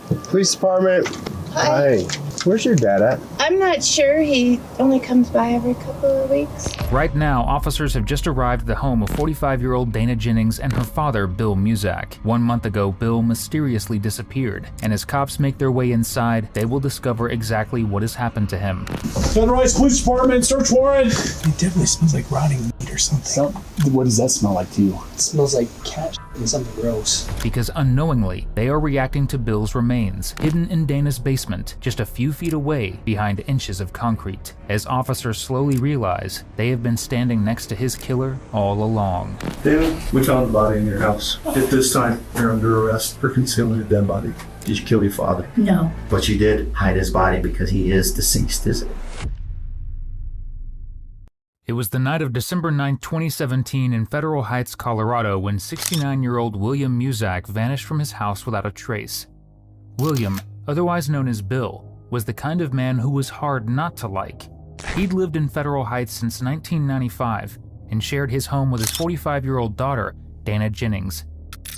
Police department. Hi. Where's your dad at? I'm not sure. He only comes by every couple of weeks. Right now, officers have just arrived at the home of 45-year-old Dana Jennings and her father, Bill Muzak. 1 month ago, Bill mysteriously disappeared, and as cops make their way inside, they will discover exactly what has happened to him. Sunrise Police Department, search warrant! It definitely smells like rotting meat or something. What does that smell like to you? It smells like cat and something gross. Because unknowingly, they are reacting to Bill's remains, hidden in Dana's basement, just a few feet away behind inches of concrete. As officers slowly realize, they have been standing next to his killer all along. Dana, we found the body in your house. At this time, you're under arrest for concealing a dead body. Did you kill your father? No. But you did hide his body because he is deceased, is it? It was the night of December 9, 2017 in Federal Heights, Colorado, when 69-year-old William Muzak vanished from his house without a trace. William, otherwise known as Bill, was the kind of man who was hard not to like. He'd lived in Federal Heights since 1995 and shared his home with his 45-year-old daughter, Dana Jennings.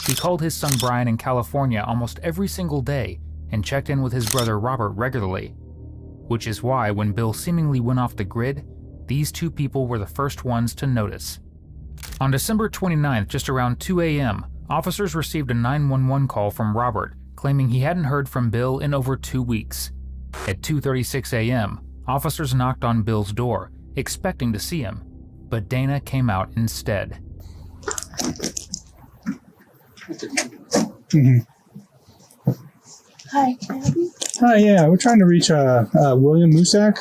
He called his son Brian in California almost every single day and checked in with his brother Robert regularly. Which is why when Bill seemingly went off the grid, these two people were the first ones to notice. On December 29th, just around 2 a.m., officers received a 911 call from Robert claiming he hadn't heard from Bill in over 2 weeks. At 2:36 a.m., officers knocked on Bill's door, expecting to see him, but Dana came out instead. Mm-hmm. Hi, can I help you? Hi, yeah, we're trying to reach William Muzak.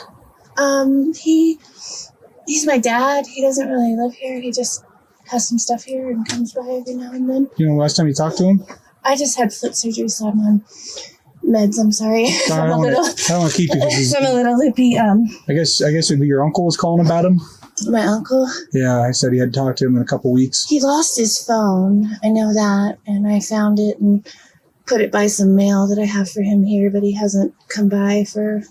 He's my dad. He doesn't really live here. He just has some stuff here and comes by every now and then. You know, last time you talked to him? I just had foot surgery, so I'm on meds. I'm sorry. I don't want to keep you. I'm a little lippy. I guess it'd be your uncle was calling about him. My uncle. Yeah, I said he had talked to him in a couple weeks. He lost his phone. I know that, and I found it and put it by some mail that I have for him here, but he hasn't come by for.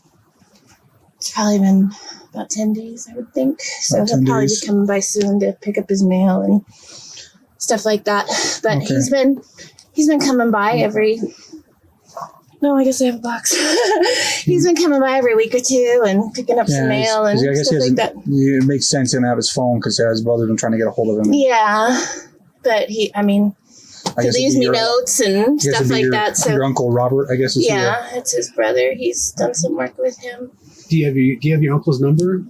It's probably been about 10 days, I would think. So he'll probably be coming by soon to pick up his mail and stuff like that. But okay. He's been coming by every. No, I guess I have a box. He's been coming by every week or two and picking up some mail and stuff like that. It makes sense him to have his phone because his brother's been trying to get a hold of him. Yeah, but he leaves me notes and stuff like that. So your uncle Robert, I guess. It's his brother. He's done some work with him. Do you have your uncle's number?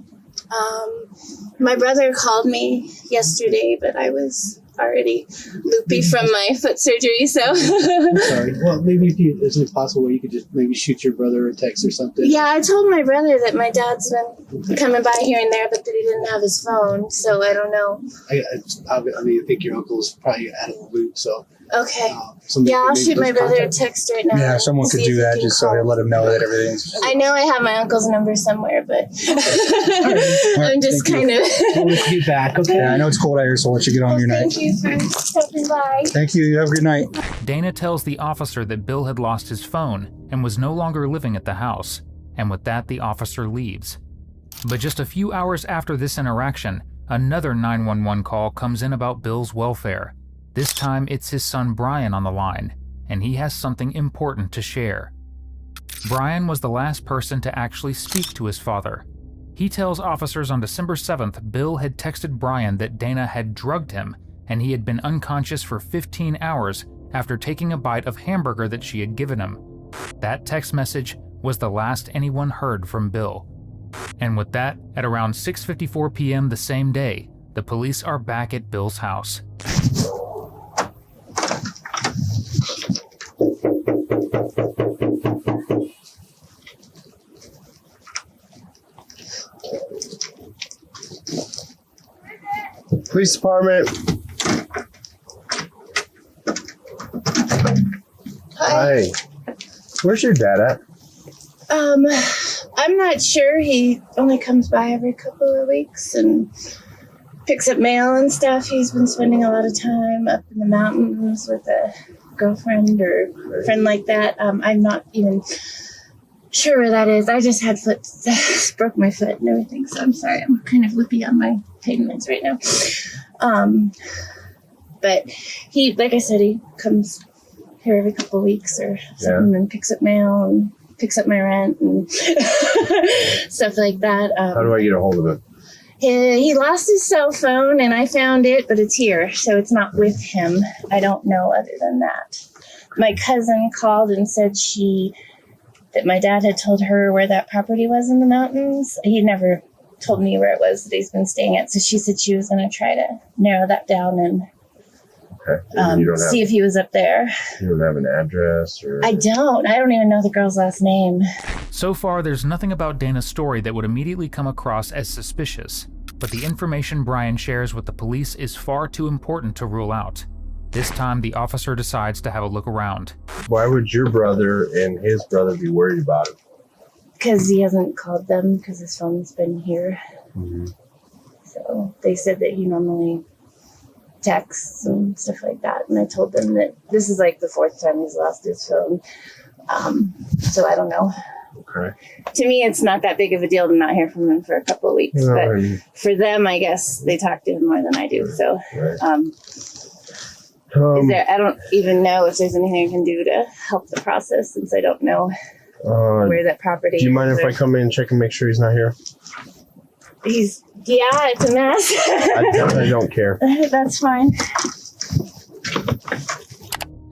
My brother called me yesterday, but I was already loopy from my foot surgery, so. I'm sorry. Well, maybe is it possible you could just maybe shoot your brother a text or something? Yeah, I told my brother that my dad's been coming by here and there, but that he didn't have his phone, so I don't know. I think your uncle's probably out of the loop, so. Okay. I'll shoot my brother a text right now. Yeah, someone could do that just so he'll let him know that everything's. I know I have my uncle's number somewhere, but I'm just kind of. We'll get back, okay? Yeah, I know it's cold out here, so I'll let you get on your night. Thank you for stopping by. Thank you. You have a good night. Dana tells the officer that Bill had lost his phone and was no longer living at the house, and with that, the officer leaves. But just a few hours after this interaction, another 911 call comes in about Bill's welfare. This time, it's his son Brian on the line, and he has something important to share. Brian was the last person to actually speak to his father. He tells officers on December 7th Bill had texted Brian that Dana had drugged him, and he had been unconscious for 15 hours after taking a bite of hamburger that she had given him. That text message was the last anyone heard from Bill. And with that, at around 6:54 p.m. the same day, the police are back at Bill's house. Police department. Hi. Where's your dad at? I'm not sure. He only comes by every couple of weeks and picks up mail and stuff. He's been spending a lot of time up in the mountains with a girlfriend or friend like that. I'm not even sure where that is. I just had broke my foot and everything, so I'm sorry. I'm kind of loopy on my pain meds right now. But he, like I said, he comes here every couple of weeks or something, and picks up mail and picks up my rent and stuff like that. How do I get a hold of him? He lost his cell phone and I found it, but it's here, so it's not with him. I don't know other than that. My cousin called and said that my dad had told her where that property was in the mountains. He never told me where it was that he's been staying at, so she said she was going to try to narrow that down and see if he was up there. You don't have an address or... I don't even know the girl's last name. So far, there's nothing about Dana's story that would immediately come across as suspicious, but the information Brian shares with the police is far too important to rule out. This time, the officer decides to have a look around. Why would your brother and his brother be worried about him? Because he hasn't called them because his phone's been here. Mm-hmm. So they said that he normally texts and stuff like that. And I told them that this is like the 4th time he's lost his phone. So I don't know. Okay. To me, it's not that big of a deal to not hear from him for a couple of weeks. But for them, I guess they talk to him more than I do. So I don't even know if there's anything I can do to help the process since I don't know where that property is. Do you mind if I come in and check and make sure he's not here? It's a mess. I don't care. That's fine.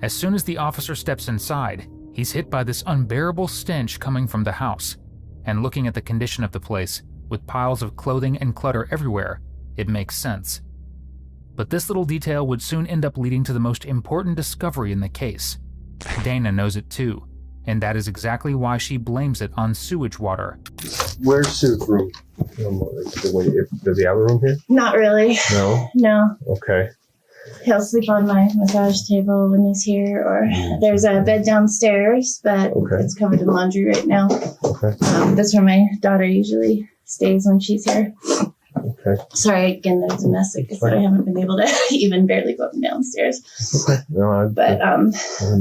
As soon as the officer steps inside, he's hit by this unbearable stench coming from the house. And looking at the condition of the place, with piles of clothing and clutter everywhere, it makes sense. But this little detail would soon end up leading to the most important discovery in the case. Dana knows it too, and that is exactly why she blames it on sewage water. Where's Sue's room? Does he have a room here? Not really. No? No. Okay. He'll sleep on my massage table when he's here, or there's a bed downstairs, but it's covered in laundry right now. Okay. That's where my daughter usually stays when she's here. Okay. Sorry, again, there's a mess because I haven't been able to even barely go up and downstairs. Okay. No, but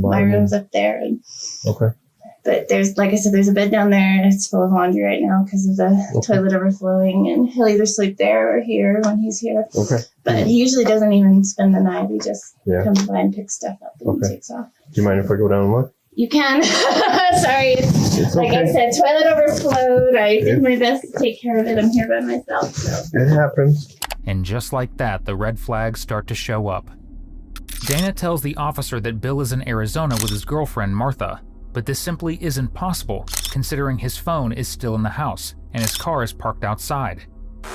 my room's up there. And, okay. But there's, like I said, there's a bed down there. It's full of laundry right now because of the toilet overflowing. And he'll either sleep there or here when he's here. Okay. But he usually doesn't even spend the night. He just comes by and picks stuff up and takes off. Do you mind if I go down and look? You can. Sorry. It's like I said, toilet overflowed. I did my best to take care of it. I'm here by myself. So. It happens. And just like that, the red flags start to show up. Dana tells the officer that Bill is in Arizona with his girlfriend, Martha. But this simply isn't possible, considering his phone is still in the house and his car is parked outside.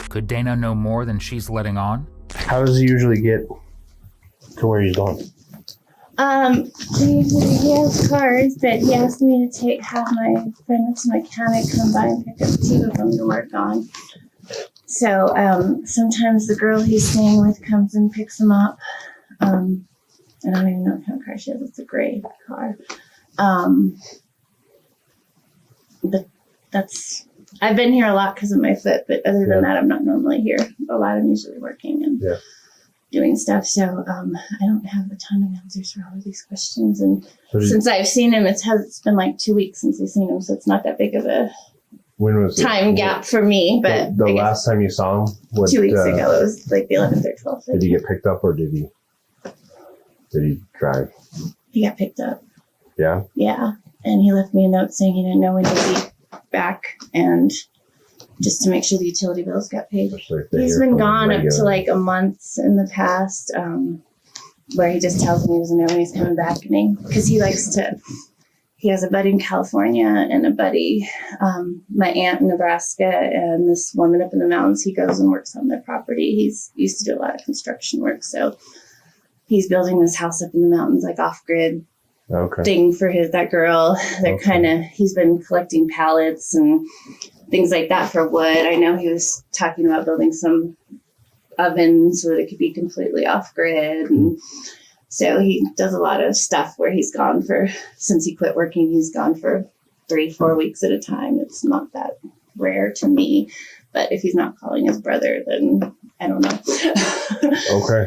Could Dana know more than she's letting on? How does he usually get to where he's going? He has cars, but he asked me to have my friend's mechanic come by and pick up 2 of them to work on. So sometimes the girl he's staying with comes and picks him up. I don't even know what kind of car she has. It's a gray car. But I've been here a lot because of my foot, but other than that, I'm not normally here a lot. I'm usually working and doing stuff. So, I don't have a ton of answers for all of these questions. And since I've seen him, it's been like 2 weeks since I've seen him. So it's not that big of a time gap for me. But the last time you saw him, 2 weeks ago, it was like the 11th or 12th. Did he get picked up or did he drive? He got picked up. Yeah? Yeah. And he left me a note saying he didn't know when he'd be back and just to make sure the utility bills got paid. He's been gone up to like a month in the past where he just tells me he doesn't know when he's coming back. Because he has a buddy in California and a buddy, my aunt in Nebraska and this woman up in the mountains. He goes and works on their property. He's used to do a lot of construction work. So he's building this house up in the mountains, like off-grid. Thing for that girl. They're he's been collecting pallets and things like that for wood. I know he was talking about building some ovens so that it could be completely off grid. And so he does a lot of stuff where he's gone since he quit working, he's gone for 3-4 weeks at a time. It's not that rare to me, but if he's not calling his brother, then I don't know.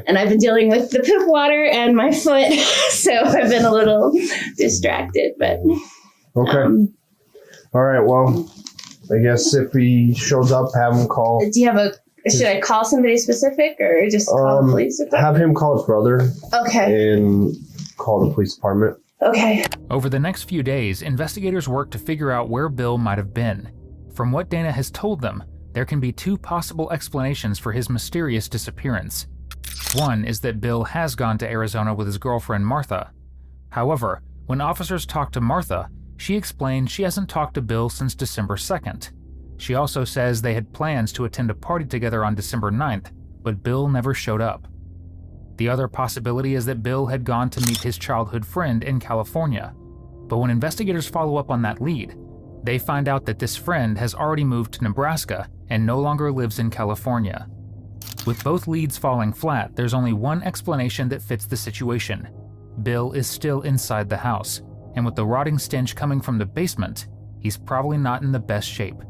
And I've been dealing with the poop water and my foot, so I've been a little distracted, but. All right, well, I guess if he shows up, have him call. Do you have should I call somebody specific or just call the police department? Have him call his brother. Okay. And call the police department. Okay. Over the next few days, investigators work to figure out where Bill might have been. From what Dana has told them, there can be two possible explanations for his mysterious disappearance. One is that Bill has gone to Arizona with his girlfriend Martha. However, when officers talk to Martha, she explained she hasn't talked to Bill since December 2nd. She also says they had plans to attend a party together on December 9th, but Bill never showed up. The other possibility is that Bill had gone to meet his childhood friend in California. But when investigators follow up on that lead, they find out that this friend has already moved to Nebraska and no longer lives in California. With both leads falling flat, there's only one explanation that fits the situation. Bill is still inside the house, and with the rotting stench coming from the basement, he's probably not in the best shape.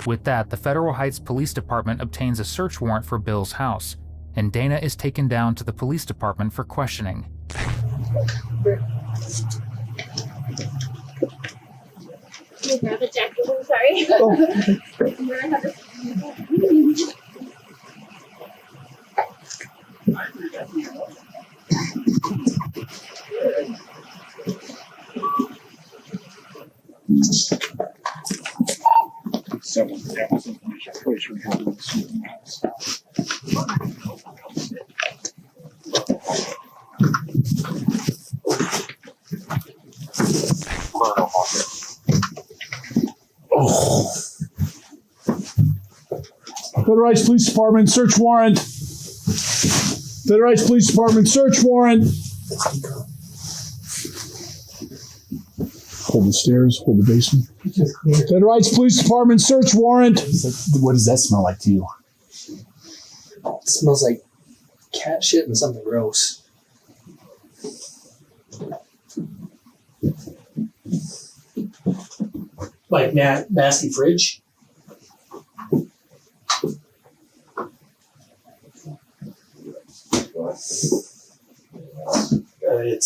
With that, the Federal Heights Police Department obtains a search warrant for Bill's house, and Dana is taken down to the police department for questioning. Can you grab a jacket? I'm sorry. Federal Heights Police Department search warrant. Federal Heights Police Department search warrant. Hold the stairs, hold the basement. Federal Heights Police Department search warrant. What does that smell like to you? It smells like cat shit and something gross. Like nasty fridge.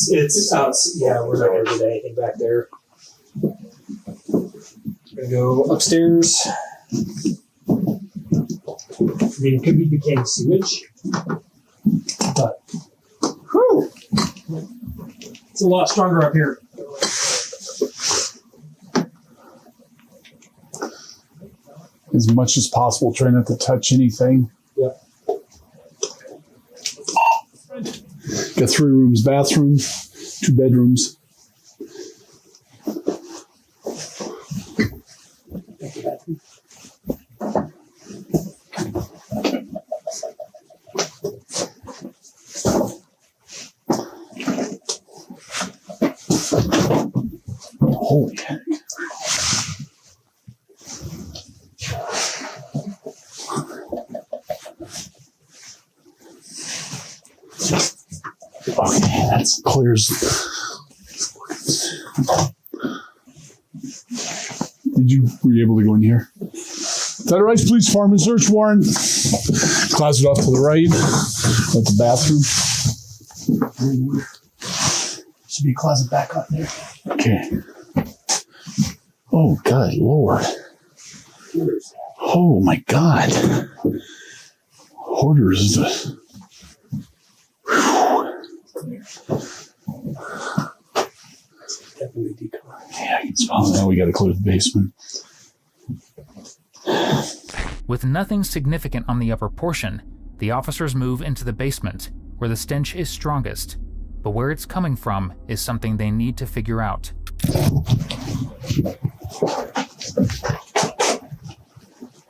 It's out. Yeah, we're not gonna get anything back there. We're gonna go upstairs. I mean, it could be decaying sewage, but whew, it's a lot stronger up here. As much as possible, try not to touch anything. Yep. Got 3 rooms, bathroom, 2 bedrooms. Holy heck. Okay, that's clears. Were you able to go in here? Federal Heights Police Department search warrant. Closet off to the right. That's the bathroom. Should be a closet back up there. Okay. Oh, God, Lord. Oh, my God. Hoarders. Yeah, I can smell it now. We got to close the basement. With nothing significant on the upper portion, the officers move into the basement, where the stench is strongest. But where it's coming from is something they need to figure out. Is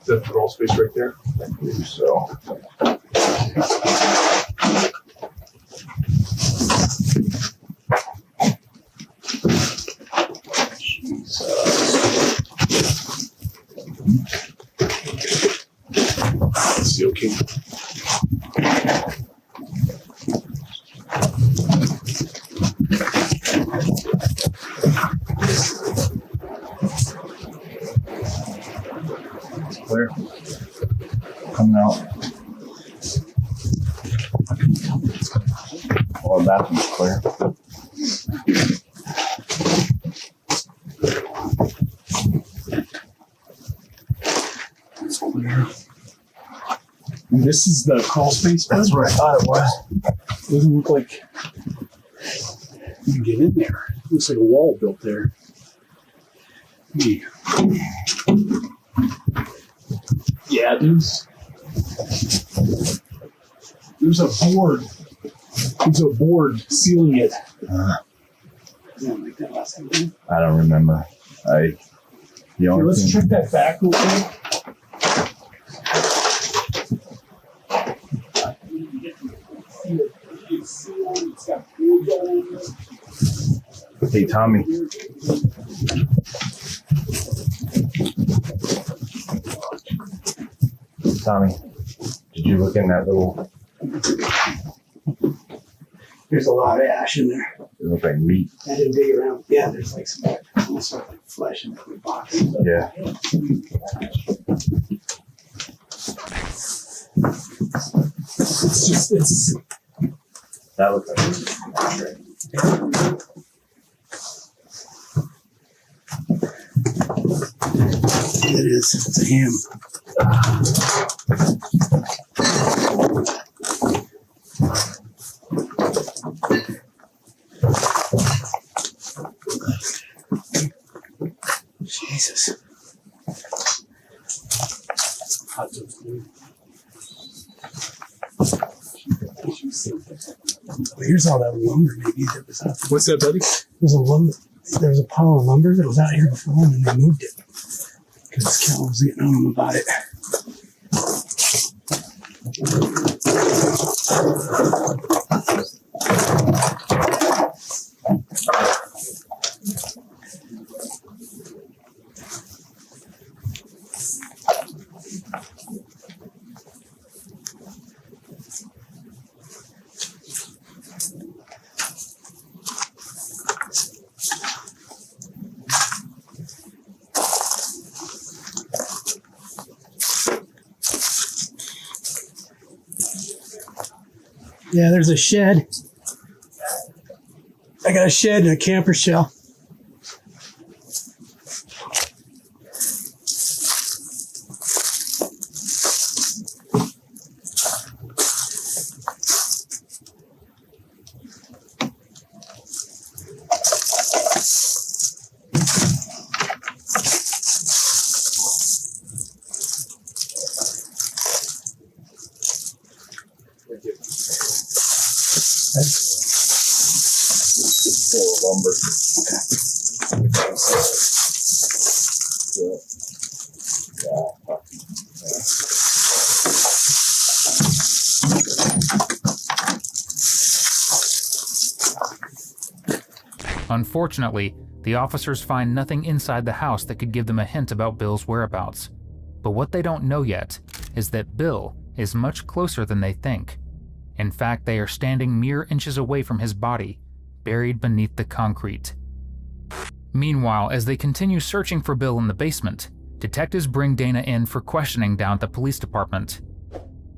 that the crawl space right there? I believe so. Is he okay? Clear. Coming out. Well, the bathroom's clear. It's clear. And this is the crawl space? That's what I thought it was. Doesn't look like you can get in there. Looks like a wall built there. Hey. Yeah, there's a board. There's a board sealing it. Like that last time. I don't remember. The Okay, only let's thing, check that back real quick. hey, Tommy. Tommy, did you look in that little, There's a lot of ash in there. it looked like meat. I didn't dig around. Yeah, there's like some almost like flesh in the box. Yeah. It's That looks like meat. it is. It's a ham. Jesus. Here's all that lumber maybe that was out there. What's that, buddy? There was a pile of lumber that was out here before and then they moved it. Because Cal was getting on them about it. Yeah, there's a shed. I got a shed and a camper shell. Full of lumber. Unfortunately, the officers find nothing inside the house that could give them a hint about Bill's whereabouts. But what they don't know yet is that Bill is much closer than they think. In fact, they are standing mere inches away from his body, buried beneath the concrete. Meanwhile, as they continue searching for Bill in the basement, detectives bring Dana in for questioning down at the police department.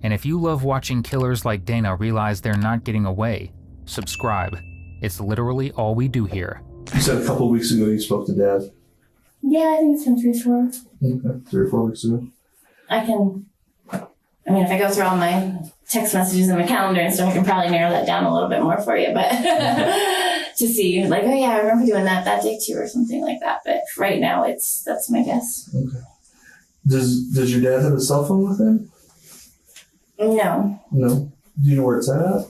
And if you love watching killers like Dana realize they're not getting away, subscribe. It's literally all we do here. You said a couple of weeks ago you spoke to Dad. Yeah, I think it's been 3 or 4. Okay. 3 or 4 weeks ago. If I go through all my text messages and my calendar and stuff, I can probably narrow that down a little bit more for you, but to see, like, oh yeah, I remember doing that day too, or something like that. But right now, that's my guess. Okay. Does your dad have a cell phone with him? No, No. Do you know where it's at?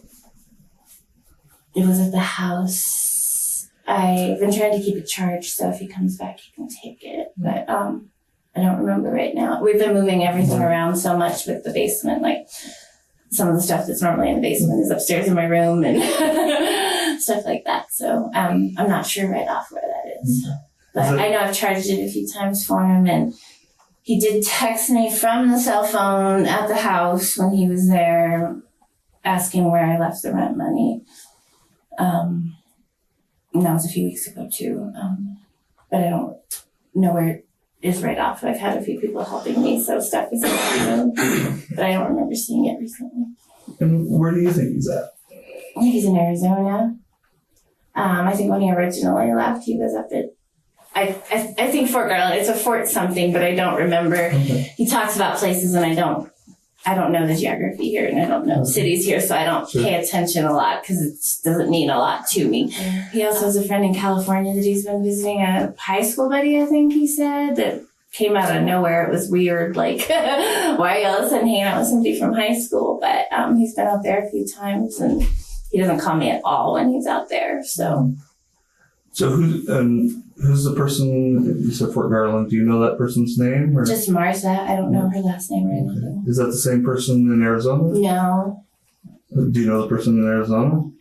it was at the house. I've been trying to keep it charged, so if he comes back, he can take it. But I don't remember right now. We've been moving everything around so much with the basement. Like, some of the stuff that's normally in the basement is upstairs in my room and stuff like that. So I'm not sure right off where that is. But I know I've charged it a few times for him, and he did text me from the cell phone at the house when he was there, asking where I left the rent money. And that was a few weeks ago too. But I don't know where it is right off. I've had a few people helping me, so stuff is in my room, but I don't remember seeing it recently. And where do you think he's at? I think he's in Arizona. I think when he originally left, he was up at, I think Fort Garland. It's a Fort something, but I don't remember. Okay. He talks about places and I I don't know the geography here and I don't know cities here, so I don't Sure. pay attention a lot because it doesn't mean a lot to me. He also has a friend in California that he's been visiting, a high school buddy, I think he said, that came out of nowhere. It was weird, like, why are you all of a sudden hanging out with somebody from high school? But he's been out there a few times and he doesn't call me at all when he's out there, so. So who's the person, you said Fort Garland, do you know that person's name? Or Just Martha. I don't know her last name or anything. is that the same person in Arizona? No, Do you know the person in Arizona?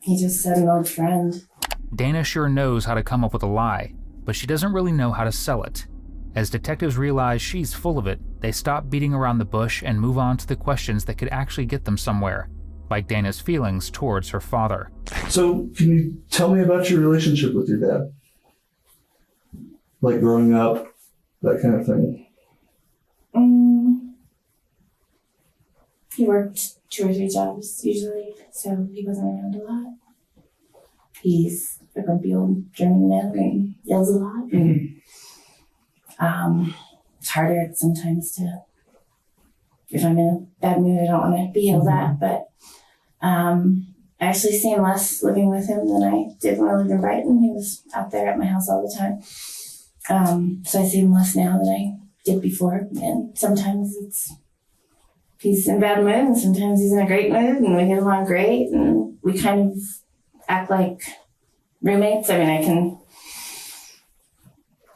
he just said an old friend. Dana sure knows how to come up with a lie, but she doesn't really know how to sell it. As detectives realize she's full of it, they stop beating around the bush and move on to the questions that could actually get them somewhere, like Dana's feelings towards her father. So can you tell me about your relationship with your dad? Like growing up, that kind of thing. He worked 2 or 3 jobs usually, so he wasn't around a lot. He's a grumpy old German man and yells a lot. And, it's harder sometimes to, if I'm in a bad mood, I don't want to be yelled at, but I actually seen less living with him than I did when I lived in Brighton. He was out there at my house all the time. So I see him less now than I did before. And sometimes he's in a bad mood and sometimes he's in a great mood and we get along great and we kind of act like roommates. I mean, I can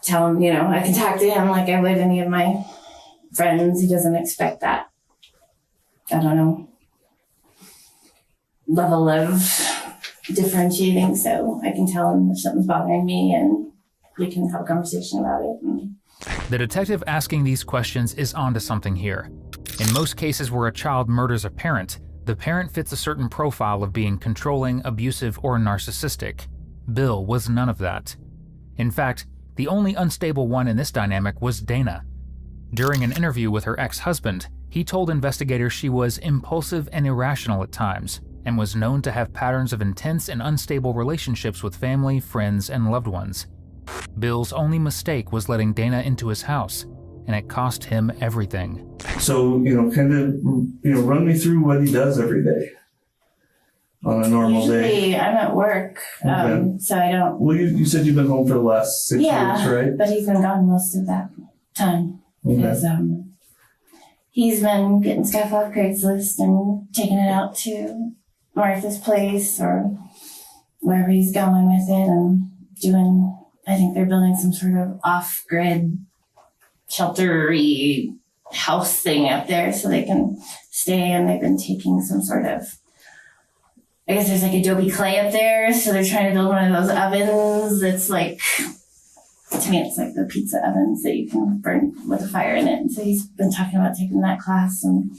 tell him, I can talk to him like I would any of my friends. He doesn't expect that, I don't know, level of differentiating. So I can tell him if something's bothering me and we can have a conversation about it. The detective asking these questions is onto something here. In most cases where a child murders a parent, the parent fits a certain profile of being controlling, abusive, or narcissistic. Bill was none of that. In fact, the only unstable one in this dynamic was Dana. During an interview with her ex-husband, he told investigators she was impulsive and irrational at times, and was known to have patterns of intense and unstable relationships with family, friends, and loved ones. Bill's only mistake was letting Dana into his house, and it cost him everything. So, run me through what he does every day on a normal day. Usually I'm at work, Okay. so I don't. Well, you said you've been home for the last 6 weeks, right? But he's been gone most of that time because he's been getting stuff off Craigslist and taking it out to Martha's place or wherever he's going with it and doing. I think they're building some sort of off-grid sheltery house thing up there so they can stay, and they've been taking some sort of, I guess there's like adobe clay up there, so they're trying to build one of those ovens that's like, to me it's like the pizza ovens that you can burn with a fire in it. And so he's been talking about taking that class and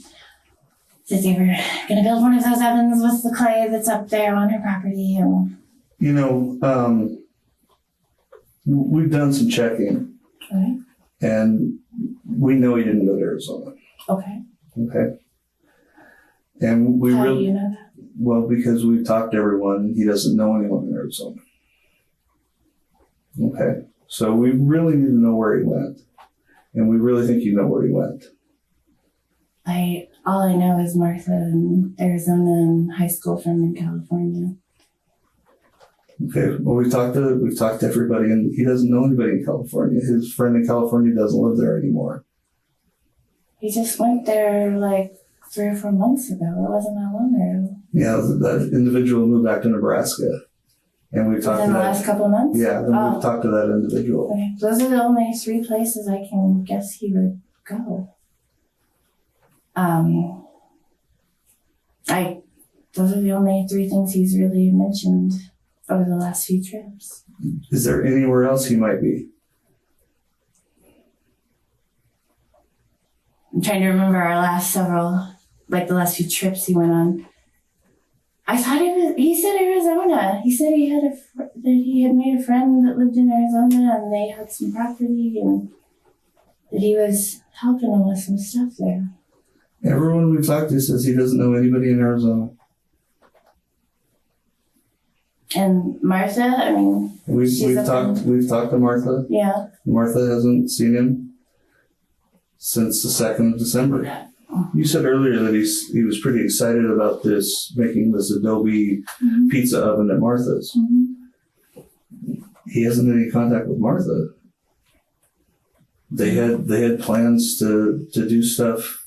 said they were going to build one of those ovens with the clay that's up there on her property. And We've done some checking, okay. and we know he didn't go to Arizona. Okay. Okay. And we How do really, you know that? well, because we've talked to everyone, he doesn't know anyone in Arizona. Okay. So we really need to know where he went. And we really think you know where he went. All I know is Martha in Arizona and high school friend in California. Okay. Well, we've talked to everybody, and he doesn't know anybody in California. His friend in California doesn't live there anymore. He just went there like 3 or 4 months ago. It wasn't that long ago. Yeah, that individual moved back to Nebraska, and we've talked Within to the last that. couple of months? Yeah, and Oh. we've talked to that individual. Okay. Those are the only 3 places I can guess he would go. Those are the only 3 things he's really mentioned over the last few trips. Is there anywhere else he might be? I'm trying to remember our last the last few trips he went on. I thought he said Arizona. He said that he had made a friend that lived in Arizona and they had some property and that he was helping him with some stuff there. Everyone we've talked to says he doesn't know anybody in Arizona. And Martha, I mean, We've talked to Martha. yeah. Martha hasn't seen him since the 2nd of December. You said earlier that he was pretty excited about making this Adobe Mhm. pizza oven at Martha's. Mhm. He hasn't had any contact with Martha. They had plans to do stuff,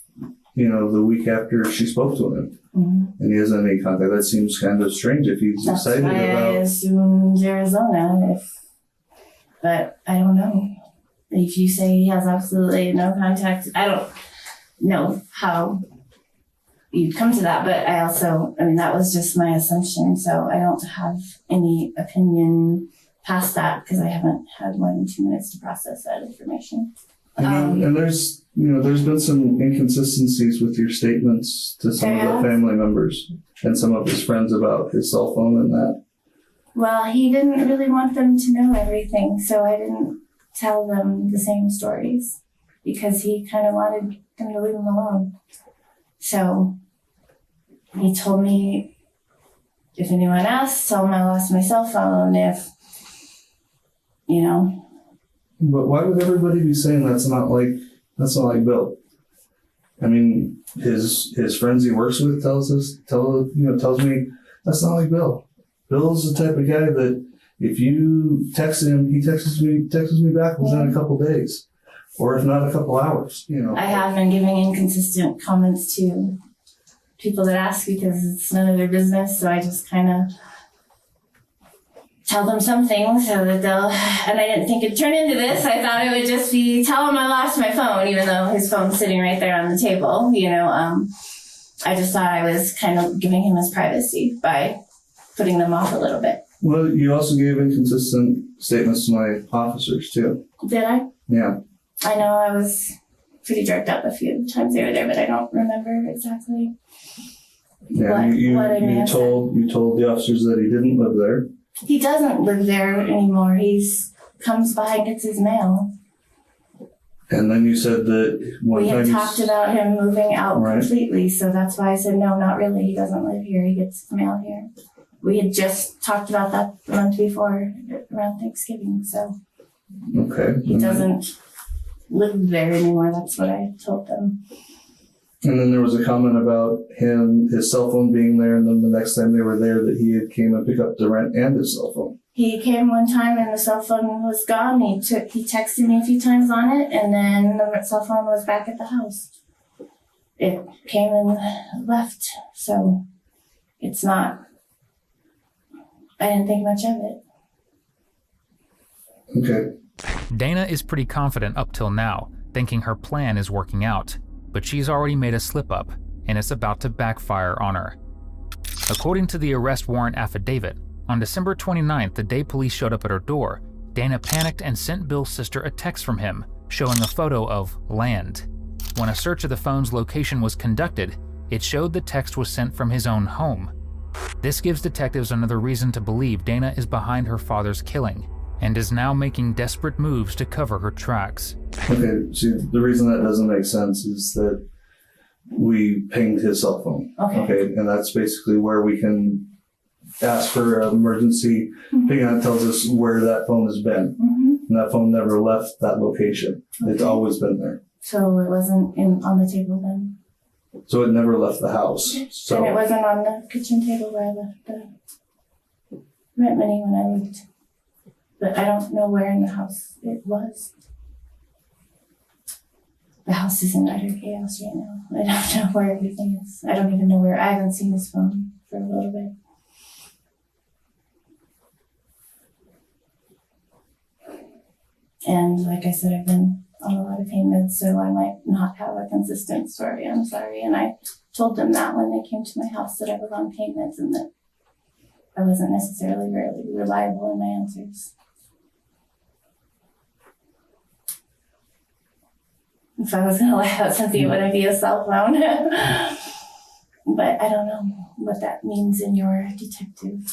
the week after she spoke to him, Mhm. and he hasn't had any contact. That seems kind of strange if he's That's excited why I about. assumed Arizona. But I don't know. If you say he has absolutely no contact, I don't know how you'd come to that. But that was just my assumption. So I don't have any opinion past that because I haven't had more than 2 minutes to process that information. And there's been some inconsistencies with your statements to some There of has? the family members and some of his friends about his cell phone and that. Well, he didn't really want them to know everything, so I didn't tell them the same stories because he kind of wanted them to leave him alone. So he told me if anyone asks, tell them I lost my cell phone. But why would everybody be saying that's not like Bill? I mean, his friends he works with tells me that's not like Bill. Bill's the type of guy that if you text him, he texts me back within a couple days, or if not a couple hours. I have been giving inconsistent comments to people that ask because it's none of their business, so I just kind of tell them something so that and I didn't think it'd turn into this. I thought it would just be tell him I lost my phone, even though his phone's sitting right there on the table, I just thought I was kind of giving him his privacy by putting them off a little bit. Well, you also gave inconsistent statements to my officers too. Did I? Yeah. I know I was pretty jerked up a few times they were there, but I don't remember exactly. Yeah. You told the officers that he didn't live there. He doesn't live there anymore. He's comes by and gets his mail. And then you said that one We time had talked about him moving out Right. completely, so that's why I said no, not really. He doesn't live here. He gets his mail here. We had just talked about that the month before, around Thanksgiving. So Okay. he doesn't live there anymore. That's what I told them. And then there was a comment about his cell phone being there, and then the next time they were there that he had came and picked up the rent and his cell phone. He came one time and the cell phone was gone. He texted me a few times on it, and then the cell phone was back at the house. It came and left, so it's not. I didn't think much of it. Okay. Dana is pretty confident up till now, thinking her plan is working out, but she's already made a slip-up, and it's about to backfire on her. According to the arrest warrant affidavit, on December 29th, the day police showed up at her door, Dana panicked and sent Bill's sister a text from him, showing a photo of land. When a search of the phone's location was conducted, it showed the text was sent from his own home. This gives detectives another reason to believe Dana is behind her father's killing, and is now making desperate moves to cover her tracks. Okay, see, the reason that doesn't make sense is that we pinged his cell phone. Okay. And that's basically where we can ask for an emergency ping, and it tells us where that phone has been. Mm-hmm. And that phone never left that location. It's Okay. always been there. So it wasn't on the table then? So it never left the house. And it So, wasn't on the kitchen table where I left the rent money when I left. But I don't know where in the house it was. The house is in utter chaos right now. I don't know where everything is. I don't even know where. I haven't seen his phone for a little bit. And like I said, I've been on a lot of pain meds, so I might not have a consistent story. I'm sorry. And I told them that when they came to my house that I was on pain meds and that I wasn't necessarily really reliable in my answers. If I was going to lie about something, it wouldn't be a cell phone. But I don't know what that means in your detective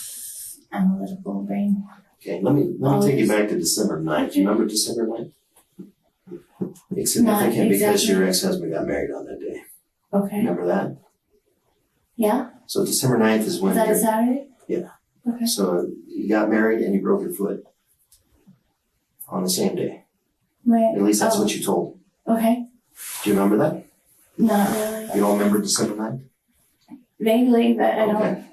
analytical brain. Okay, let me take you back to December 9th. Do you remember December 9th? It's significant because your ex-husband got married on that day. Okay. Remember that? Yeah? So December 9th is when Is that a Saturday? Yeah. Okay. So you got married and you broke your foot on the same day. Right. At least that's what you told. Okay. Do you remember that? Not really. You don't remember December 9th? Vaguely, but I don't. Okay.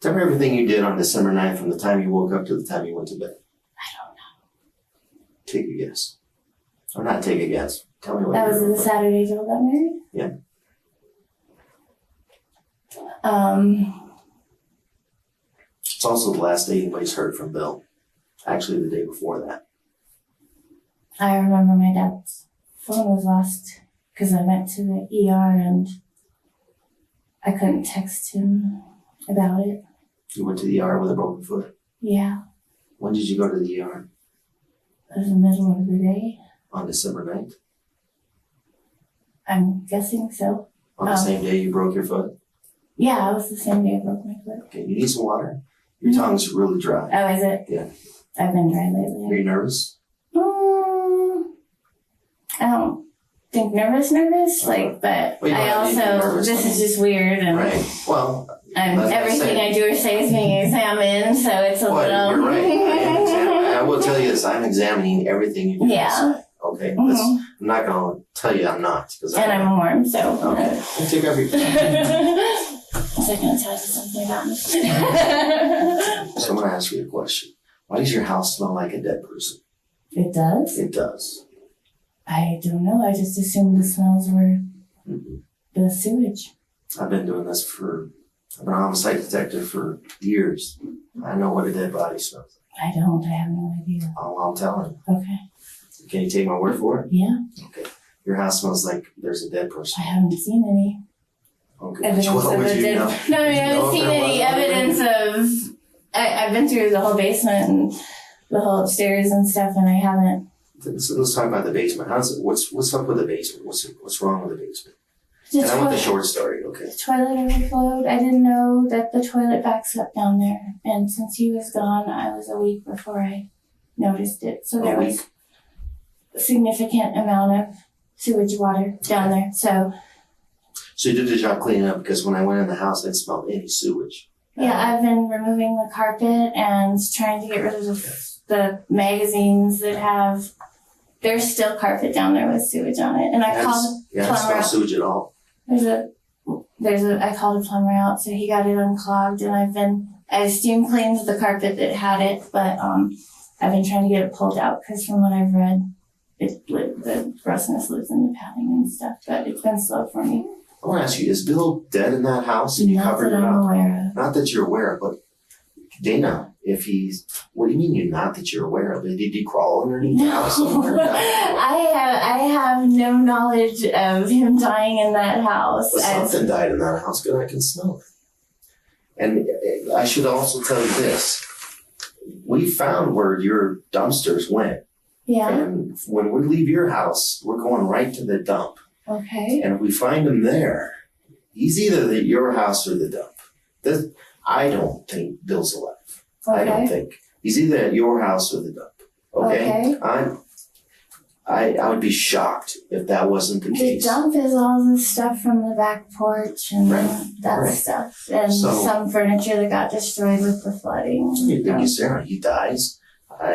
Tell me everything you did on December 9th from the time you woke up to the time you went to bed. I don't know. Take a guess. Or not take a guess. Tell me what That you was the remember. Saturday Joel got married? Yeah. It's also the last day anybody's heard from Bill. Actually, the day before that. I remember my dad's phone was lost because I went to the ER and I couldn't text him about it. You went to the ER with a broken foot. Yeah, When did you go to the ER? it was the middle of the day. On December 9th? I'm guessing so. On the same day you broke your foot? Yeah, it was the same day I broke my foot. Okay, you need some water? Your tongue's really dry. Oh, is it? Yeah. I've been dry Are lately. you nervous? I don't think nervous, but Well, you don't I have to be also, nervous. this is just weird and Right. Well, and That's what I'm everything saying. I do or say is being examined, so it's a well, little. you're right. I will tell you this. I'm examining everything you do. Yeah. Okay. Mhm. I'm not going to tell you I'm not. Cause And I'm warm, so. Okay. We'll take everything. Was I going to tell you something about me? So I'm going to ask you a question. Why does your house smell like a dead person? It does? It does. I don't know. I just assumed the smells were Mhm. the sewage. I've been doing this I've been a homicide detective for years. I know what a dead body smells like. I don't. I have no idea. Oh, I'm telling Okay. you. Can you take my word for it? Yeah. Okay. Your house smells like there's a dead I person. haven't seen any Okay. evidence What of would a you dead. know? No, I You know haven't if seen there any was evidence of. I've been through the whole basement and the whole upstairs and stuff, and I haven't. So let's talk about the basement. What's up with the basement? What's wrong with the basement? The And I want the toilet- short story, okay? toilet overflowed. I didn't know that the toilet backs up down there. And since he was gone, I was a week before I noticed it. So there was a significant amount of sewage water down there. So So you did the job cleaning up because when I went in the house, I didn't smell any sewage. yeah, I've been removing the carpet and trying to get rid of the magazines that have. There's still carpet down there with sewage on it. And I called Yeah, I don't smell plumber. sewage at all. I called a plumber out, so he got it unclogged, and I steam cleaned the carpet that had it, but I've been trying to get it pulled out because from what I've read, the grossness lives in the padding and stuff, but it's been slow for me. I want to ask you, is Bill dead in that house and you Not covered that it I'm up? aware of. Not that you're aware of, but Dana, what do you mean not that you're aware of it? Did he crawl underneath the house somewhere? No. I have no knowledge of him dying in that house. But something died in that house because I can smell it. And I should also tell you this. We found where your dumpsters went. Yeah, And when we leave your house, we're going right to the dump. okay. And if we find him there, he's either at your house or the dump. I don't think Bill's alive. I don't Okay. think. He's either at your house or the dump. Okay? Okay. I would be shocked if that wasn't the The case. dump is all the stuff from the back porch and Right, that right. stuff, and So- some furniture that got destroyed with the flooding. You think he's there, he dies,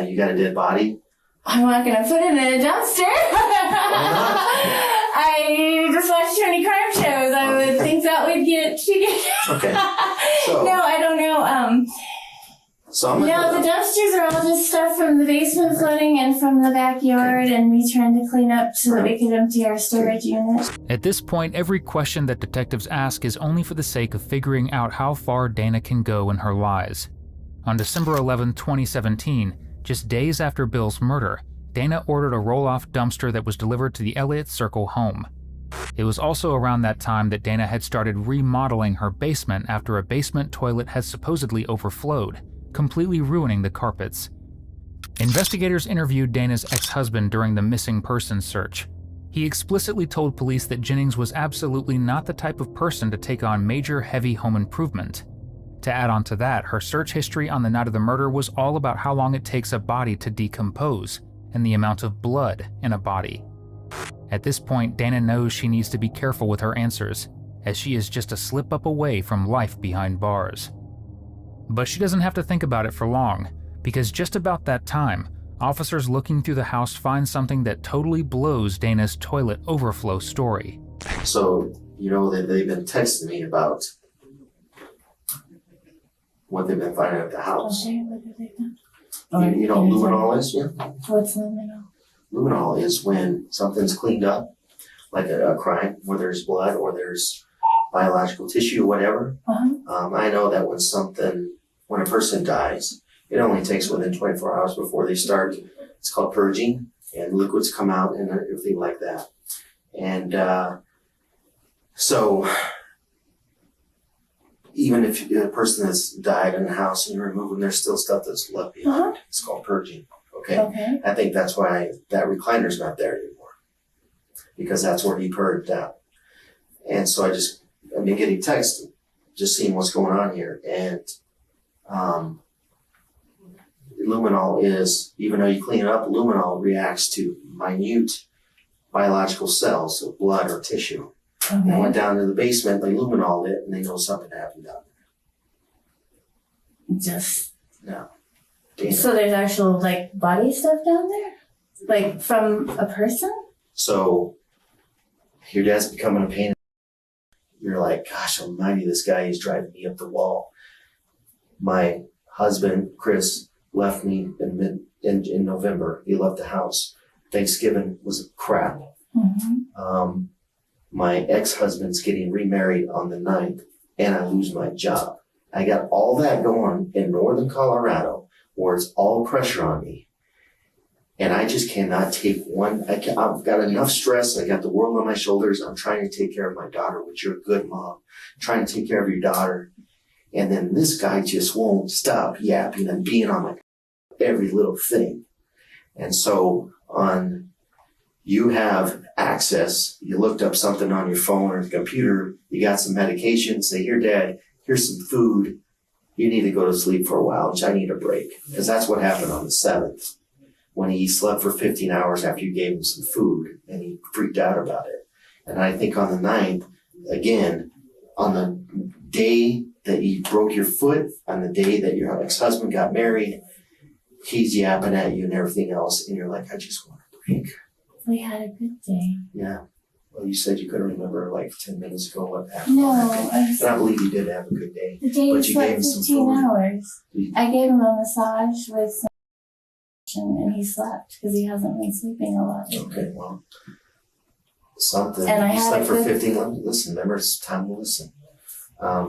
you got a dead body. I'm not gonna put it in a dumpster. I just watch too many crime shows. I would think that would get. Okay. So- No, I don't know. So I'm No, the dumpsters are all just stuff from the basement flooding and from the backyard, and me trying to clean up so that we could empty our storage unit. At this point, every question that detectives ask is only for the sake of figuring out how far Dana can go in her lies. On December 11, 2017, just days after Bill's murder, Dana ordered a roll-off dumpster that was delivered to the Elliott Circle home. It was also around that time that Dana had started remodeling her basement after a basement toilet had supposedly overflowed, completely ruining the carpets. Investigators interviewed Dana's ex-husband during the missing persons search. He explicitly told police that Jennings was absolutely not the type of person to take on major heavy home improvement. To add on to that, her search history on the night of the murder was all about how long it takes a body to decompose and the amount of blood in a body. At this point, Dana knows she needs to be careful with her answers, as she is just a slip up away from life behind bars. But she doesn't have to think about it for long, because just about that time, officers looking through the house find something that totally blows Dana's toilet overflow story. So, you know that they've been texting me about what they've been finding at the house. Okay, what have they done? You know what luminol is? Yeah. What's luminol? Luminol is when something's cleaned up, like a crime where there's blood or there's biological tissue or whatever. I know that when a person dies, it only takes within 24 hours before they start. It's called purging, and liquids come out and everything like that. And so even if a person has died in the house and you remove them, there's still stuff that's left behind. It's called purging. Okay. Okay. I think that's why that recliner's not there anymore, because that's where he purged out. And so I've been getting texts, just seeing what's going on here. And luminol is, even though you clean it up, luminol reacts to minute biological cells of blood or tissue. And I went down to the basement, they luminoled it, and they know something happened down Just there. Dana. so there's actual like body stuff down there, like from a person. So your dad's becoming a pain. You're like, gosh almighty, this guy is driving me up the wall. My husband, Chris, left me in November. He left the house. Thanksgiving was crap. My ex-husband's getting remarried on the 9th, and I lose my job. I got all that going in northern Colorado, where it's all pressure on me. And I just cannot take one. I've got enough stress. I got the world on my shoulders. I'm trying to take care of my daughter, which you're a good mom. Trying to take care of your daughter. And then this guy just won't stop yapping and being on my every little thing. And so you have access. You looked up something on your phone or the computer. You got some medication. Say, here, Dad, here's some food. You need to go to sleep for a while, which I need a break. Because that's what happened on the 7th. When he slept for 15 hours after you gave him some food, and he freaked out about it. And I think on the 9th, again, on the day that you broke your foot, on the day that your ex-husband got married, he's yapping at you and everything else, and you're like, I just want a break. We had a good day. Yeah. Well, you said you couldn't remember like 10 minutes ago what happened. No, on that day. And I believe you did have a good day. The day But he you gave slept him some 15 food. hours. I gave him a massage with some and he slept because he hasn't been sleeping a lot. Okay, well, something. And I You had slept a for good- 15. Listen, remember, it's time to listen.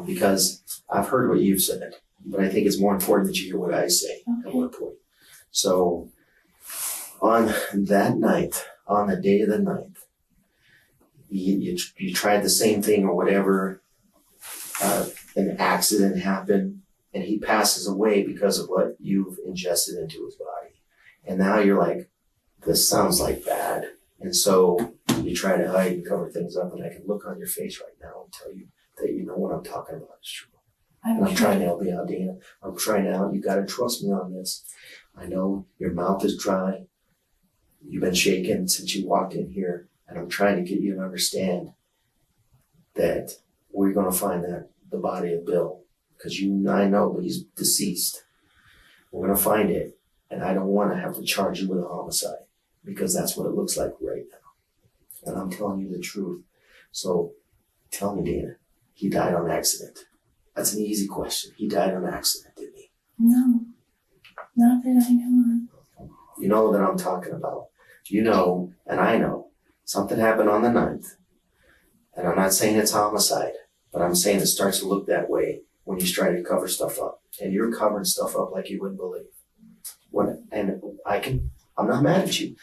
Because I've heard what you've said, but I think it's more important that you hear what I say at one point. So, on that night, on the day of the 9th, you tried the same thing or whatever, an accident happened, and he passes away because of what you've ingested into his body. And now you're like, this sounds like bad. And so you try to hide and cover things up, and I can look on your face right now and tell you that you know what I'm talking about is true. And I'm trying to help you out, Dana. I'm trying out. You got to trust me on this. I know your mouth is dry. You've been shaking since you walked in here, and I'm trying to get you to understand that we're going to find the body of Bill, because I know, but he's deceased. We're going to find it, and I don't want to have to charge you with a homicide, because that's what it looks like right now. And I'm telling you the truth. So tell me, Dana, he died on accident. That's an easy question. He died on accident, didn't he? No, not that I know of. You know that I'm talking about. You know, and I know, something happened on the 9th. And I'm not saying it's homicide, but I'm saying it starts to look that way when you try to cover stuff up. And you're covering stuff up like you wouldn't believe. I'm not mad at you.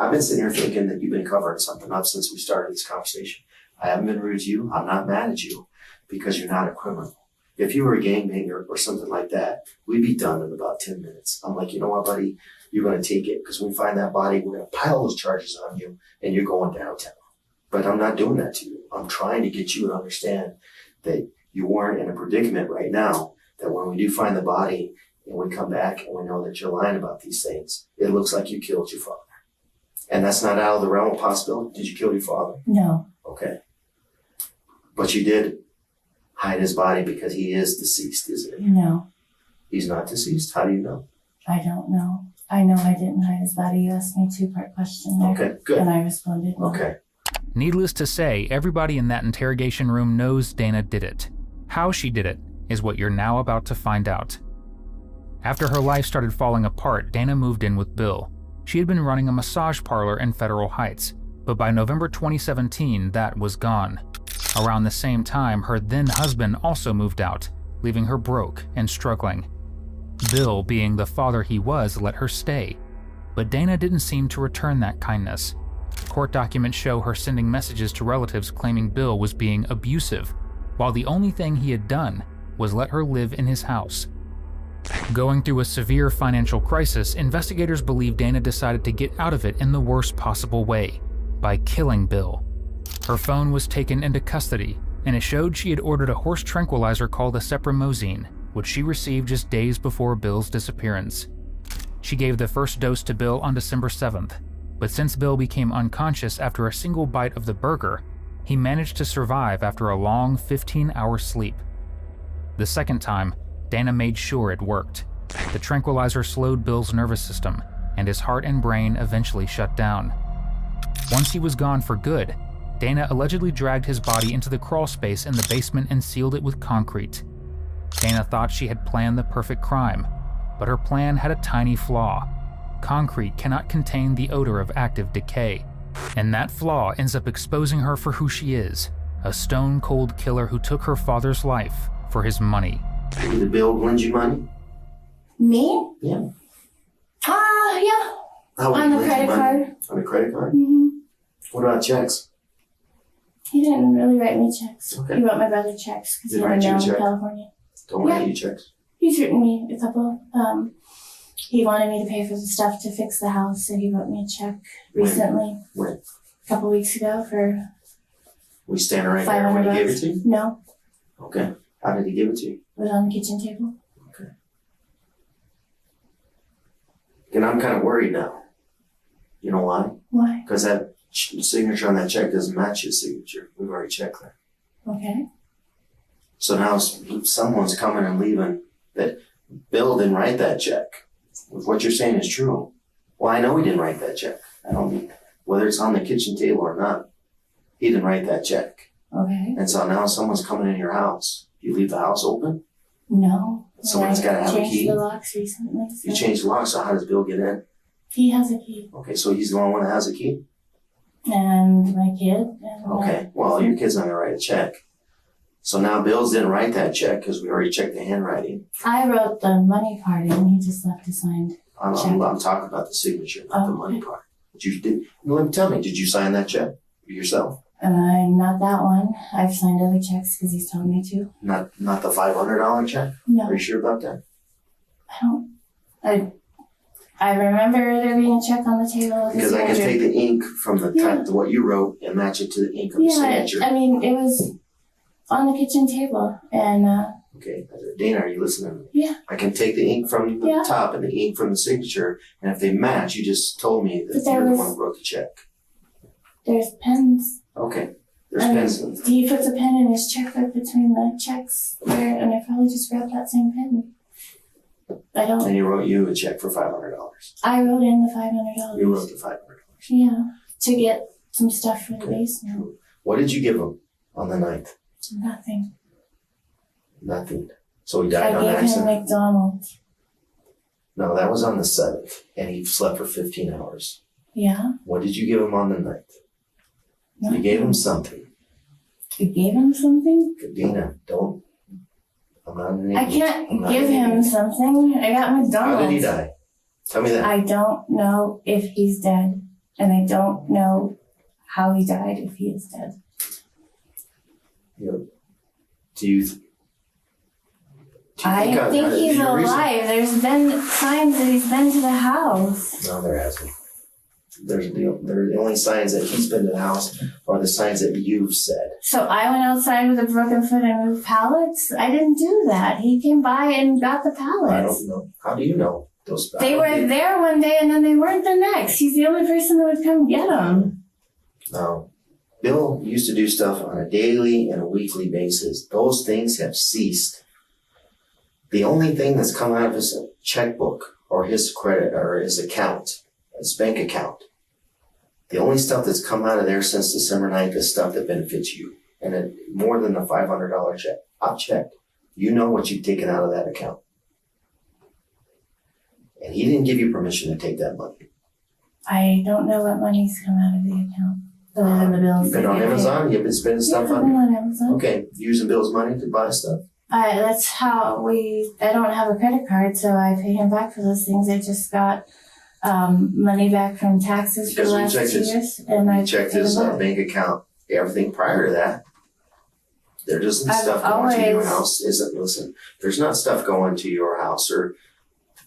I've been sitting here thinking that you've been covering something up since we started this conversation. I haven't been rude to you. I'm not mad at you because you're not a criminal. If you were a gangbanger or something like that, we'd be done in about 10 minutes. I'm like, you know what, buddy? You're going to take it, because when we find that body, we're going to pile those charges on you and you're going downtown. But I'm not doing that to you. I'm trying to get you to understand that you weren't in a predicament right now, that when we do find the body and we come back and we know that you're lying about these things, it looks like you killed your father. And that's not out of the realm of possibility. Did you kill your father? No. Okay. But you did hide his body because he is deceased, isn't he? No. He's not deceased? How do you know? I don't know. I know I didn't hide his body. You asked me a 2-part question there. Okay, good. And I responded no. Okay. Needless to say, everybody in that interrogation room knows Dana did it. How she did it is what you're now about to find out. After her life started falling apart, Dana moved in with Bill. She had been running a massage parlor in Federal Heights, but by November 2017, that was gone. Around the same time, her then husband also moved out, leaving her broke and struggling. Bill, being the father he was, let her stay, but Dana didn't seem to return that kindness. Court documents show her sending messages to relatives claiming Bill was being abusive, while the only thing he had done was let her live in his house. Going through a severe financial crisis, investigators believe Dana decided to get out of it in the worst possible way, by killing Bill. Her phone was taken into custody, and it showed she had ordered a horse tranquilizer called acepramozine, which she received just days before Bill's disappearance. She gave the first dose to Bill on December 7th, but since Bill became unconscious after a single bite of the burger, he managed to survive after a long 15-hour sleep. The second time, Dana made sure it worked. The tranquilizer slowed Bill's nervous system, and his heart and brain eventually shut down. Once he was gone for good, Dana allegedly dragged his body into the crawl space in the basement and sealed it with concrete. Dana thought she had planned the perfect crime, but her plan had a tiny flaw. Concrete cannot contain the odor of active decay, and that flaw ends up exposing her for who she is, a stone-cold killer who took her father's life for his money. Did Bill lend you money? Me? Yeah. Yeah. How would On he the lend you credit money? card. On a credit card? Mm-hmm. What about checks? He didn't really write me checks. Okay. He wrote my brother checks because he Did had he a write you a mail in check? California. Don't Yeah. write you checks. He's written me a couple. He wanted me to pay for the stuff to fix the house, so he wrote me a check recently, When? a couple weeks ago for We standing right there when he gave it to you? No, Okay. How did he give it to you? it was on the kitchen table. Okay. And I'm kind of worried now. You know why? Why? Because that signature on that check doesn't match his signature. We've already checked that. Okay. So now someone's coming and leaving that Bill didn't write that check. If what you're saying is true, well, I know he didn't write that check. I don't, whether it's on the kitchen table or not, he didn't write that check. Okay. And so now someone's coming in your house. You leave the house open? No. Someone's I gotta have a changed key. the locks recently. So You changed the lock, so how does Bill get in? He has a key, Okay, so he's the only one that has a key? and my kid. And Okay, well, your kid's not gonna write a check. So now Bill's didn't write that check because we already checked the handwriting. I wrote the money part in. He just left it signed. I'm talking about the signature, not the money part. Tell me, did you sign that check yourself? Not that one. I've signed other checks because he's told me to. Not the $500 check? No, Are you sure about that? I don't. I remember there being a check on the table with the Because I can signature. take the ink from the Yeah. type to what you wrote and match it to the ink of the Yeah, signature. I mean, it was on the kitchen table, and Okay, Dana, are you listening to me? Yeah. I can take the ink from the Yeah. top and the ink from the signature, and if they match, you just told me that But there you're the was- one who wrote the check. there's pens. Okay, there's And pens. he puts a pen in his checkbook between the checks there, and I probably just grabbed that same pen. I don't. And he wrote you a check for $500. I wrote in the $500. You wrote the $500. Yeah, to get some stuff for the basement. What did you give him on the 9th? Nothing. Nothing. So he died I on gave him accident? McDonald's. No, that was on the 7th, and he slept for 15 hours. Yeah. What did you give him on the 9th? You gave him something. You gave him something? Dina, don't. I'm not an I idiot. I'm can't not give an him idiot. something. I got McDonald's. How did he die? Tell me that. I don't know if he's dead, and I don't know how he died if he is dead. Do you I think he's alive. There's been signs that he's been to the house. No, there hasn't. There's the only signs that he's been to the house are the signs that you've said. So I went outside with a broken foot and moved pallets? I didn't do that. He came by and got the I pallets. don't know. How do you know those? They were there one day and then they weren't the next. He's the only person that would come get them. No. Bill used to do stuff on a daily and a weekly basis. Those things have ceased. The only thing that's come out of his checkbook or his credit or his account, his bank account, The only stuff that's come out of there since December 9th is stuff that benefits you. And it, more than the $500 check. I've checked. You know what you've taken out of that account. And he didn't give you permission to take that money. I don't know what money's come out of the account. Other than the bills. You've been that on get paid. Amazon? You've been spending Yes, stuff I've been on on Amazon. Okay, using Bill's money to buy stuff? That's how I don't have a credit card, so I pay him back for those things. I just got money back from taxes for Because the we last checked 2 his- years, and I Checked paid his him back. bank account. Everything prior to that. There isn't I've stuff going to your always- house. Listen, there's not stuff going to your house or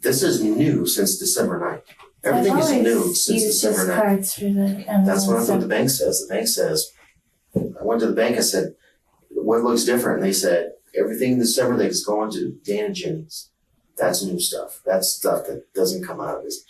this is new since December 9th. Everything I've is always new since used December his 9th. cards for the Amazon That's what stuff. the bank says. The bank says, I went to the bank, I said, what looks different? And they said, everything in December that is going to Dana Jennings. That's new stuff. That's stuff that doesn't come out of his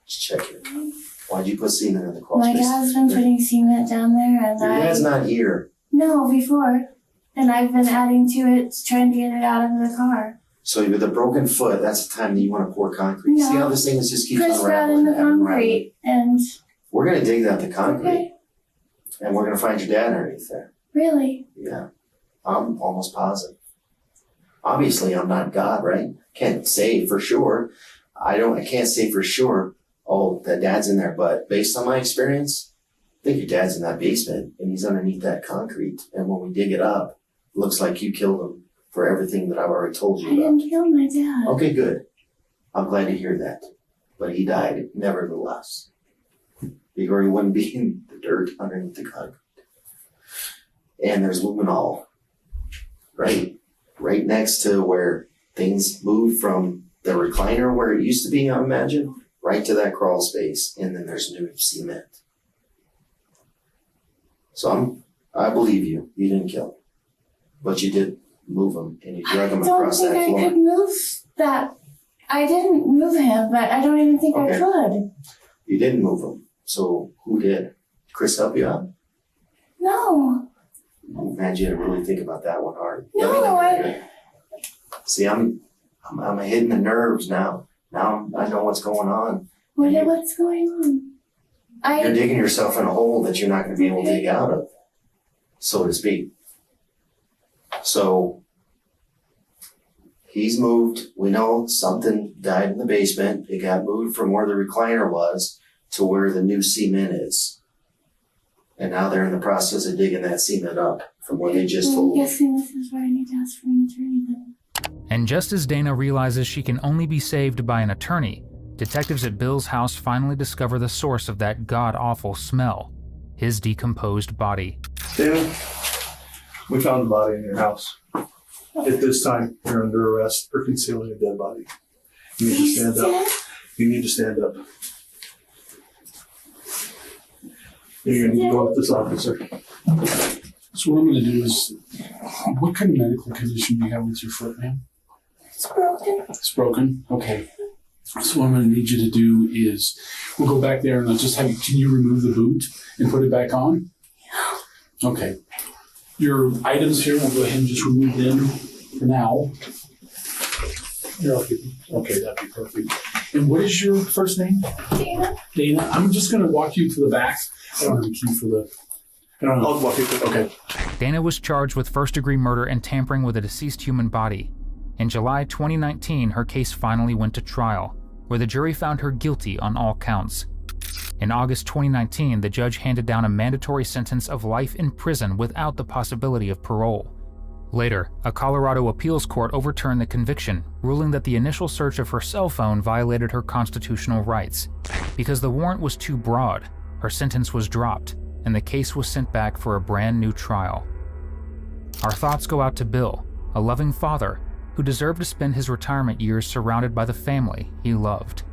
checking account. Why'd you put semen in the crawl My space? dad's been putting cement down there, and Your dad's not here. No, before. And I've been adding to it, trying to get it out of the car. So with a broken foot, that's the time that you want to pour concrete. See No. how this thing is just keeps Chris brought unraveling in the and unraveling. concrete, and We're gonna dig out the concrete, okay, and we're gonna find your dad underneath there. really? Yeah, I'm almost positive. Obviously, I'm not God, right? Can't say for sure. I can't say for sure. Oh, that dad's in there, but based on my experience, I think your dad's in that basement, and he's underneath that concrete. And when we dig it up, it looks like you killed him for everything that I've already told I you about. didn't kill my dad. Okay, good. I'm glad to hear that. But he died nevertheless. Or he wouldn't be in the dirt underneath the concrete. And there's luminol right next to where things moved from the recliner where it used to be, I imagine, right to that crawl space. And then there's new cement. So I believe you. You didn't kill him. But you did move him and you drug him I don't across think that I floor. could move that. I didn't move him, but I don't even think Okay. I could. You didn't move him. So who did? Chris help you out? No. Man, you had to really think about that one hard. No, See, I'm hitting the nerves now. Now I know what's going on. What's going on? You're digging yourself in a hole that you're not going to be able to dig out of, so to speak. So he's moved. We know something died in the basement. It got moved from where the recliner was to where the new cement is. And now they're in the process of digging that cement up from what they just I'm told me. guessing this is where I need to ask for an attorney then. And just as Dana realizes she can only be saved by an attorney, detectives at Bill's house finally discover the source of that god-awful smell, his decomposed body. Dana, we found a body in your house. At this time, you're under arrest for concealing a dead body. You need to stand up. You need to stand up. You're going to go with this officer. So what I'm going to do is, what kind of medical condition do you have with your foot, ma'am? It's broken. It's broken? Okay. So what I'm going to need you to do is, we'll go back there and I'll just have you, can you remove the boot and put it back on? Yeah. Okay. Your items here, we'll go ahead and just remove them for now. You're okay. Okay, that'd be perfect. And what is your first name? Dana. Dana. I'm just going to walk you to the back. I don't have a key for the... I don't know. I'll walk you through. Okay. Dana was charged with first-degree murder and tampering with a deceased human body. In July 2019, her case finally went to trial, where the jury found her guilty on all counts. In August 2019, the judge handed down a mandatory sentence of life in prison without the possibility of parole. Later, a Colorado appeals court overturned the conviction, ruling that the initial search of her cell phone violated her constitutional rights. Because the warrant was too broad, her sentence was dropped, and the case was sent back for a brand new trial. Our thoughts go out to Bill, a loving father who deserved to spend his retirement years surrounded by the family he loved.